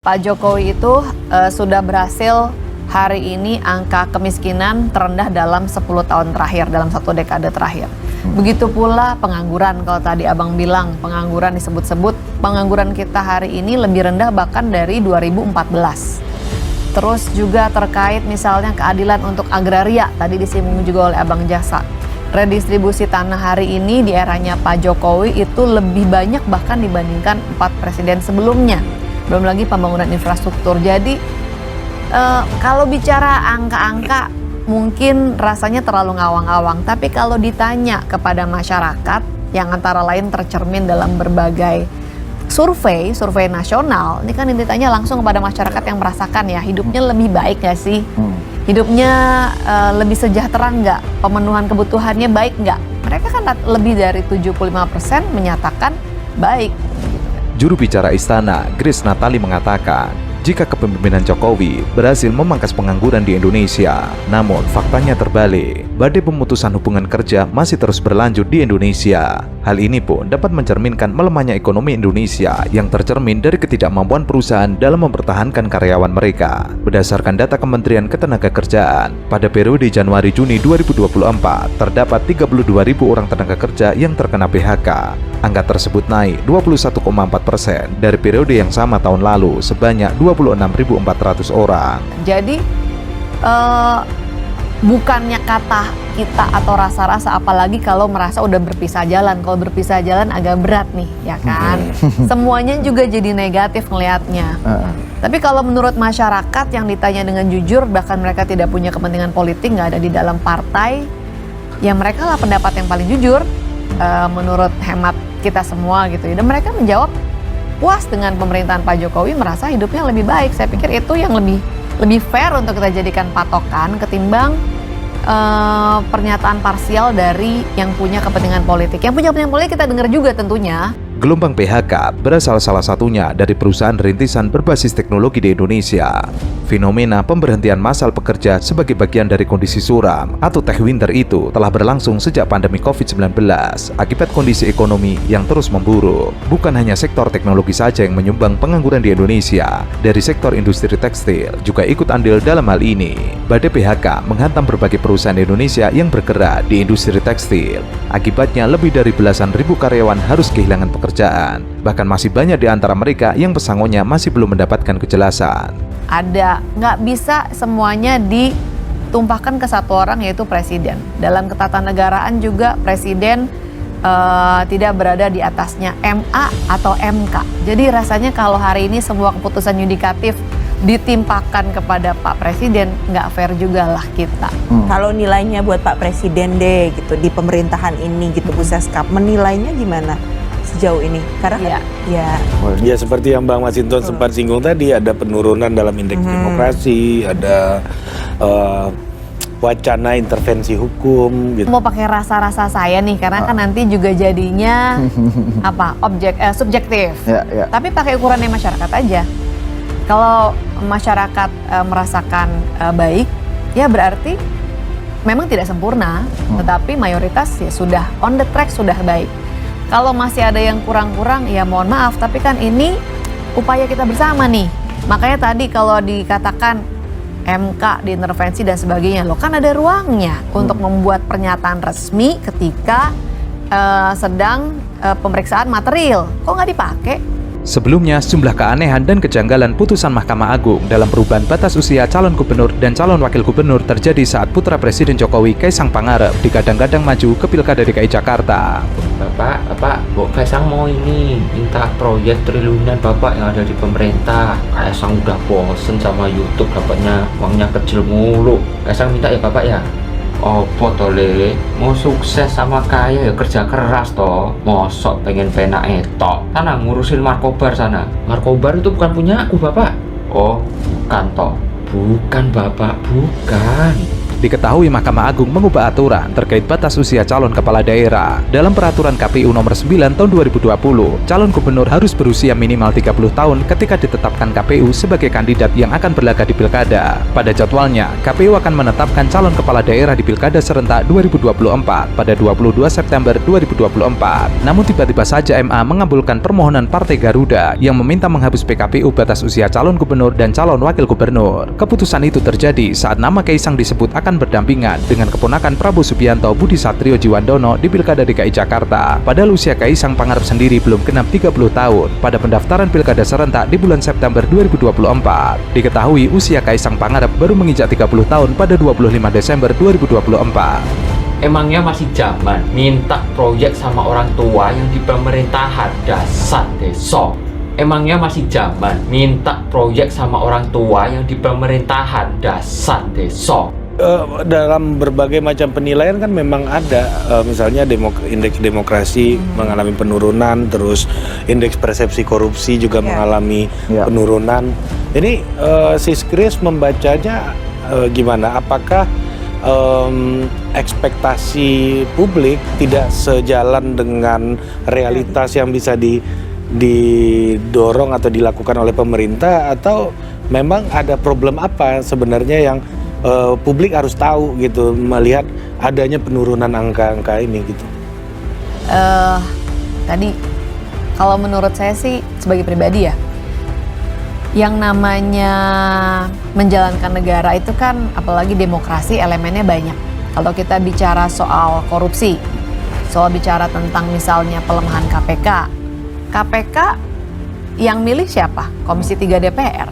Pak Jokowi itu sudah berhasil hari ini angka kemiskinan terendah dalam 10 tahun terakhir, dalam 1 dekade terakhir. Begitu pula pengangguran, kalau tadi Abang bilang pengangguran disebut-sebut, pengangguran kita hari ini lebih rendah bahkan dari 2014. Terus juga terkait misalnya keadilan untuk agraria, tadi disinggung juga oleh Abang Jasa. Redistribusi tanah hari ini di eranya Pak Jokowi itu lebih banyak bahkan dibandingkan 4 presiden sebelumnya. Belum lagi pembangunan infrastruktur. Jadi kalau bicara angka-angka mungkin rasanya terlalu ngawang-awang. Tapi kalau ditanya kepada masyarakat yang antara lain tercermin dalam berbagai survei nasional, ini kan ditanya langsung kepada masyarakat yang merasakan ya, hidupnya lebih baik gak sih? Hidupnya lebih sejahtera nggak? Pemenuhan kebutuhannya baik nggak? Mereka kan lebih dari 75% menyatakan baik. Juru bicara Istana, Grace Natali mengatakan, jika kepemimpinan Jokowi berhasil memangkas pengangguran di Indonesia, namun faktanya terbalik. Badai pemutusan hubungan kerja masih terus berlanjut di Indonesia. Hal ini pun dapat mencerminkan melemahnya ekonomi Indonesia yang tercermin dari ketidakmampuan perusahaan dalam mempertahankan karyawan mereka. Berdasarkan data Kementerian Ketenagakerjaan, pada periode Januari-Juni 2024, terdapat 32.000 orang tenaga kerja yang terkena PHK. Angka tersebut naik 21,4% dari periode yang sama tahun lalu sebanyak 26.400 orang. Jadi bukannya kata kita atau rasa-rasa, apalagi kalau merasa udah berpisah jalan. Kalau berpisah jalan agak berat nih, ya kan? Semuanya juga jadi negatif ngelihatnya. Tapi kalau menurut masyarakat yang ditanya dengan jujur, bahkan mereka tidak punya kepentingan politik, nggak ada di dalam partai, ya mereka lah pendapat yang paling jujur menurut hemat kita semua gitu. Dan mereka menjawab puas dengan pemerintahan Pak Jokowi, merasa hidupnya lebih baik. Saya pikir itu yang lebih fair untuk kita jadikan patokan ketimbang pernyataan parsial dari yang punya kepentingan politik. Yang punya kepentingan politik kita dengar juga tentunya. Gelombang PHK berasal salah satunya dari perusahaan rintisan berbasis teknologi di Indonesia. Fenomena pemberhentian massal pekerja sebagai bagian dari kondisi suram atau tech winter itu telah berlangsung sejak pandemi COVID-19 akibat kondisi ekonomi yang terus memburuk. Bukan hanya sektor teknologi saja yang menyumbang pengangguran di Indonesia, dari sektor industri tekstil juga ikut andil dalam hal ini. Badai PHK menghantam berbagai perusahaan Indonesia yang bergerak di industri tekstil. Akibatnya lebih dari belasan ribu karyawan harus kehilangan pekerjaan. Bahkan masih banyak di antara mereka yang pesangonnya masih belum mendapatkan kejelasan. Ada, nggak bisa semuanya ditumpahkan ke satu orang, yaitu presiden. Dalam ketatanegaraan juga presiden tidak berada di atasnya MA atau MK. Jadi rasanya kalau hari ini semua keputusan yudikatif ditimpakan kepada Pak Presiden, nggak fair juga lah kita. Kalau nilainya buat Pak Presiden deh gitu di pemerintahan ini gitu, Bu Seskap, menilainya gimana sejauh ini? Karena ya seperti yang Bang Masinton sempat singgung tadi, ada penurunan dalam indeks demokrasi, ada wacana intervensi hukum gitu. Mau pakai rasa-rasa saya nih, karena kan nanti juga jadinya subjektif. Tapi pakai ukurannya masyarakat aja. Kalau masyarakat merasakan baik, ya berarti memang tidak sempurna, tetapi mayoritas ya sudah on the track, sudah baik. Kalau masih ada yang kurang-kurang, ya mohon maaf, tapi kan ini upaya kita bersama nih. Makanya tadi kalau dikatakan MK diintervensi dan sebagainya, loh kan ada ruangnya untuk membuat pernyataan resmi ketika sedang pemeriksaan material. Kok nggak dipakai? Sebelumnya, sejumlah keanehan dan kejanggalan putusan Mahkamah Agung dalam perubahan batas usia calon gubernur dan calon wakil gubernur terjadi saat putra Presiden Jokowi, Kaisang Pangarep, digadang-gadang maju ke Pilkada DKI Jakarta. Bapak, Kaisang mau ini minta proyek triliunan Bapak yang ada di pemerintah. Kaisang udah bosen sama YouTube, dapatnya uangnya kecil mulu. Kaisang minta ya Bapak ya. Opo tole, mau sukses sama kaya ya kerja keras toh. Mosok pengen penak etok. Sana ngurusin Markobar sana. Markobar itu bukan punya aku Bapak. Oh, bukan toh. Bukan Bapak, bukan. Diketahui Mahkamah Agung mengubah aturan terkait batas usia calon kepala daerah. Dalam peraturan KPU nomor 9 tahun 2020, calon gubernur harus berusia minimal 30 tahun ketika ditetapkan KPU sebagai kandidat yang akan berlaga di pilkada. Pada jadwalnya, KPU akan menetapkan calon kepala daerah di Pilkada serentak 2024 pada 22 September 2024. Namun tiba-tiba saja MA mengabulkan permohonan Partai Garuda yang meminta menghapus PKPU batas usia calon gubernur dan calon wakil gubernur. Keputusan itu terjadi saat nama Kaisang disebut akan berdampingan dengan keponakan Prabowo Subianto Budi Satrio Jiwandono di Pilkada DKI Jakarta. Padahal usia Kaisang Pangarep sendiri belum genap 30 tahun pada pendaftaran Pilkada serentak di bulan September 2024. Diketahui usia Kaisang Pangarep baru menginjak 30 tahun pada 25 Desember 2024. Emangnya masih zaman minta proyek sama orang tua yang di pemerintahan, dasar desok. Emangnya masih zaman minta proyek sama orang tua yang di pemerintahan, dasar desok. Dalam berbagai macam penilaian kan memang ada, misalnya indeks demokrasi mengalami penurunan, terus indeks persepsi korupsi juga mengalami penurunan. Ini Sis Kris membacanya gimana? Apakah ekspektasi publik tidak sejalan dengan realitas yang bisa didorong atau dilakukan oleh pemerintah, atau memang ada problem apa sebenarnya yang publik harus tahu gitu melihat adanya penurunan angka-angka ini gitu? Tadi kalau menurut saya sih sebagai pribadi ya, yang namanya menjalankan negara itu kan apalagi demokrasi elemennya banyak. Kalau kita bicara soal korupsi, soal bicara tentang misalnya pelemahan KPK yang milih siapa? Komisi 3 DPR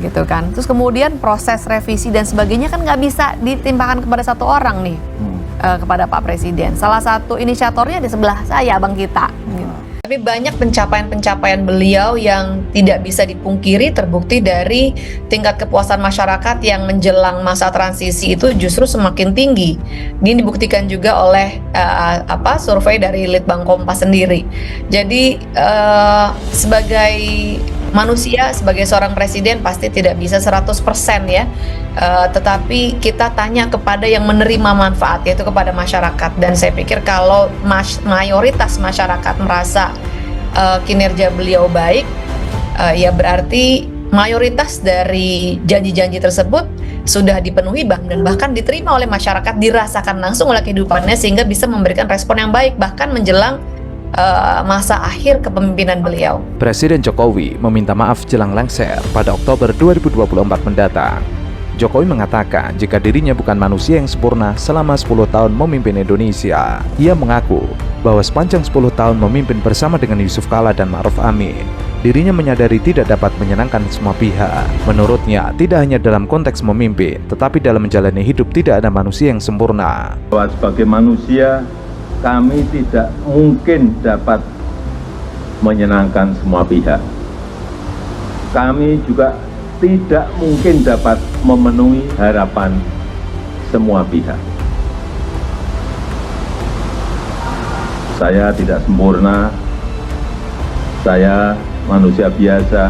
gitu kan. Terus kemudian proses revisi dan sebagainya kan nggak bisa ditimpakan kepada satu orang nih, kepada Pak Presiden. Salah satu inisiatornya di sebelah saya, abang kita gitu. Tapi banyak pencapaian-pencapaian beliau yang tidak bisa dipungkiri terbukti dari tingkat kepuasan masyarakat yang menjelang masa transisi itu justru semakin tinggi. Ini dibuktikan juga oleh survei dari Litbang Kompas sendiri. Jadi sebagai manusia, sebagai seorang presiden pasti tidak bisa 100% ya. Tetapi kita tanya kepada yang menerima manfaat, yaitu kepada masyarakat. Dan saya pikir kalau mayoritas masyarakat merasa kinerja beliau baik, ya berarti mayoritas dari janji-janji tersebut sudah dipenuhi dan bahkan diterima oleh masyarakat, dirasakan langsung oleh kehidupannya sehingga bisa memberikan respon yang baik bahkan menjelang masa akhir kepemimpinan beliau. Presiden Jokowi meminta maaf jelang lengser pada Oktober 2024 mendatang. Jokowi mengatakan jika dirinya bukan manusia yang sempurna selama 10 tahun memimpin Indonesia. Ia mengaku bahwa sepanjang 10 tahun memimpin bersama dengan Yusuf Kala dan Ma'ruf Amin, dirinya menyadari tidak dapat menyenangkan semua pihak. Menurutnya, tidak hanya dalam konteks memimpin, tetapi dalam menjalani hidup tidak ada manusia yang sempurna. Bahwa sebagai manusia, kami tidak mungkin dapat menyenangkan semua pihak. Kami juga tidak mungkin dapat memenuhi harapan semua pihak. Saya tidak sempurna, saya manusia biasa.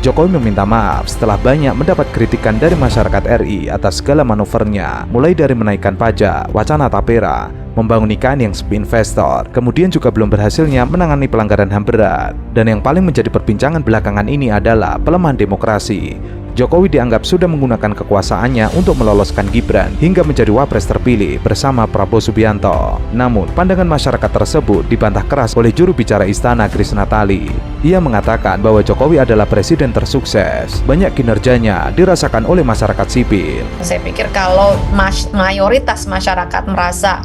Jokowi meminta maaf setelah banyak mendapat kritikan dari masyarakat RI atas segala manuvernya, mulai dari menaikkan pajak, wacana tapera, membangun IKN yang sepi investor, kemudian juga belum berhasilnya menangani pelanggaran HAM berat. Dan yang paling menjadi perbincangan belakangan ini adalah pelemahan demokrasi. Jokowi dianggap sudah menggunakan kekuasaannya untuk meloloskan Gibran hingga menjadi wapres terpilih bersama Prabowo Subianto. Namun, pandangan masyarakat tersebut dibantah keras oleh juru bicara Istana Grace Natali. Ia mengatakan bahwa Jokowi adalah presiden tersukses. Banyak kinerjanya dirasakan oleh masyarakat sipil. Saya pikir kalau mayoritas masyarakat merasa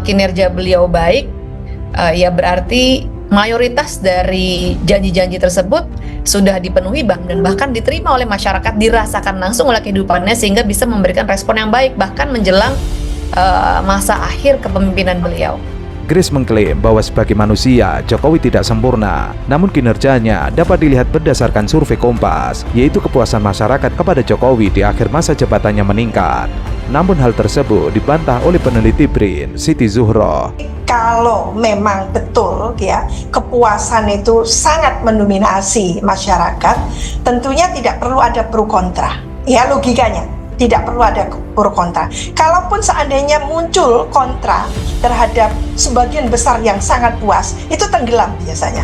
kinerja beliau baik, ya berarti mayoritas dari janji-janji tersebut sudah dipenuhi dan bahkan diterima oleh masyarakat, dirasakan langsung oleh kehidupannya sehingga bisa memberikan respon yang baik bahkan menjelang masa akhir kepemimpinan beliau. Grace mengklaim bahwa sebagai manusia, Jokowi tidak sempurna, namun kinerjanya dapat dilihat berdasarkan survei Kompas, yaitu kepuasan masyarakat kepada Jokowi di akhir masa jabatannya meningkat. Namun hal tersebut dibantah oleh peneliti BRIN, Siti Zuhro. Kalau memang betul ya kepuasan itu sangat mendominasi masyarakat, tentunya tidak perlu ada pro kontra. Ya logikanya. tidak perlu ada pro kontra. Kalaupun seandainya muncul kontra terhadap sebagian besar yang sangat puas, itu tenggelam biasanya.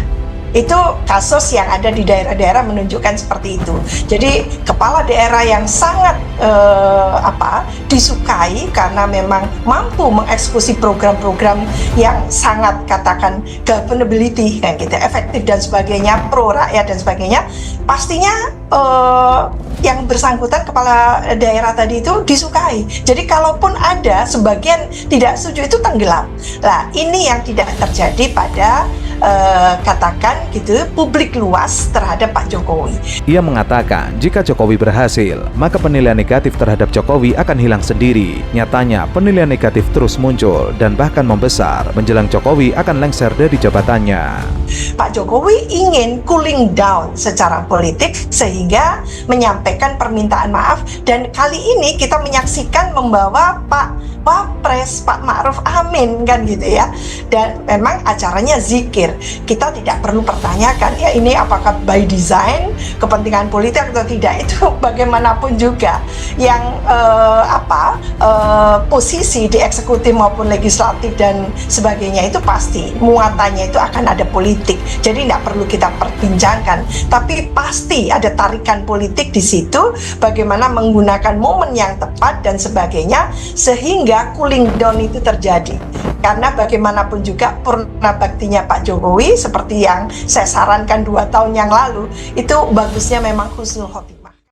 Itu kasus yang ada di daerah-daerah menunjukkan seperti itu. Jadi kepala daerah yang sangat disukai karena memang mampu mengeksekusi program-program yang sangat katakan governability kayak gitu, efektif dan sebagainya, pro rakyat dan sebagainya, pastinya yang bersangkutan kepala daerah tadi itu disukai. Jadi kalaupun ada sebagian tidak setuju, itu tenggelam. Nah, ini yang tidak terjadi pada katakan gitu publik luas terhadap Pak Jokowi. Ia mengatakan jika Jokowi berhasil, maka penilaian negatif terhadap Jokowi akan hilang sendiri. Nyatanya penilaian negatif terus muncul dan bahkan membesar menjelang Jokowi akan lengser dari jabatannya. Pak Jokowi ingin cooling down secara politik sehingga menyampaikan permintaan maaf, dan kali ini kita menyaksikan membawa Pak Wapres, Pak Ma'ruf Amin kan gitu ya. Dan memang acaranya zikir. Kita tidak perlu pertanyakan ya ini apakah by design kepentingan politik atau tidak, itu bagaimanapun juga yang posisi di eksekutif maupun legislatif dan sebagainya itu pasti muatannya itu akan ada politik. Jadi tidak perlu kita perbincangkan, tapi pasti ada tarikan politik di situ, bagaimana menggunakan momen yang tepat dan sebagainya sehingga cooling down itu terjadi. Karena bagaimanapun juga purna baktinya Pak Jokowi seperti yang saya sarankan 2 tahun yang lalu, itu bagusnya memang husnul khotimah.